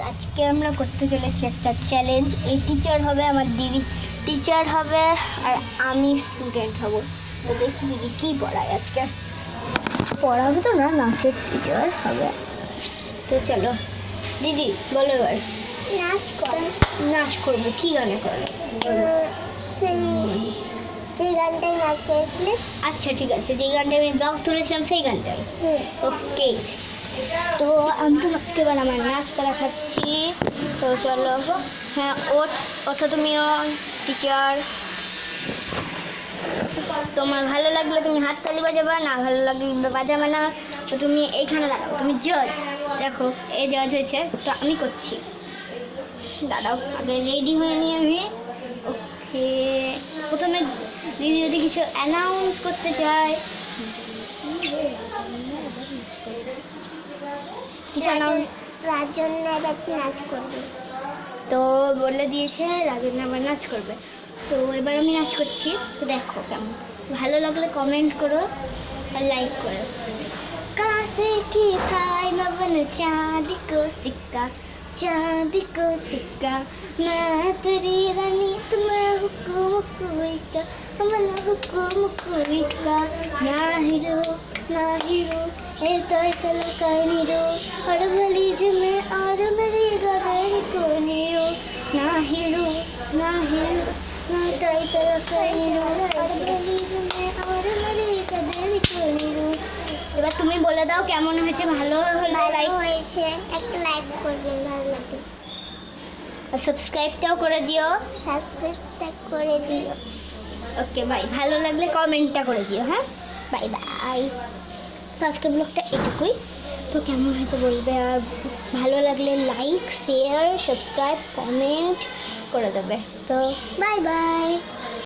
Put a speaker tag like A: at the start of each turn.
A: আজকে আমরা করতে চলেছি একটা চ্যালেঞ্জ। এই টিচার হবে আমার দিদি, টিচার হবে আর আমি স্টুডেন্ট হব। তো দেখি দিদি কী পড়ায় আজকে। পড়াবে তো না, নাচের টিচার হবে। তো চলো দিদি বলো এবার। নাচ করবো, কি গানে করবো?
B: যে গানটাই নাচ করেছিলিস।
A: আচ্ছা ঠিক আছে, যে গানটা আমি ব্লগ তুলেছিলাম সেই গানটাই। ওকে, তো আমি তোমাকে এবার আমার নাচটা দেখাচ্ছি। তো চলো, হ্যাঁ ওঠো তুমিও টিচার। তোমার ভালো লাগলে তুমি হাততালি বাজাবা, না ভালো লাগলে বাজাবে না। তো তুমি এইখানে দাঁড়াও, তুমি জজ। দেখো এই জজ হয়েছে, তো আমি করছি। দাঁড়াও, আগে রেডি হয়ে নিই আমি। ওকে, প্রথমে দিদি যদি কিছু অ্যানাউন্স করতে চায়।
B: রাজন এবার নাচ করবে।
A: তো বলে দিয়েছে রাজন আবার নাচ করবে। তো এবার আমি নাচ করছি। তো দেখো কেমন, ভালো লাগলে কমেন্ট করো আর লাইক করো। কাছে কি খাই নবন চাঁদ কো সিক্কা, चांद को सिक्का, मैं तेरी रानी तुम्हें हुक्म कोई का, मना हुक्म कोई का, ना हीरो ए तल का नीरो, और भली जमे और मेरी गदर को नीरो, ना हीरो ना तल का नीरो, और भली जमे और मेरी गदर को नीरो। এবার তুমি বলে দাও কেমন হয়েছে। ভালো হলে লাইক
B: হয়েছে, একটা লাইক করবেন ভালো লাগবে,
A: আর সাবস্ক্রাইবটাও করে দিও।
B: সাবস্ক্রাইবটা করে দিও।
A: ওকে বাই, ভালো লাগলে কমেন্টটা করে দিও। হ্যাঁ বাই বাই। তো আজকের ব্লগটা এটুকুই। তো কেমন হয়েছে বলবে, আর ভালো লাগলে লাইক শেয়ার সাবস্ক্রাইব কমেন্ট করে দেবে। তো বাই বাই।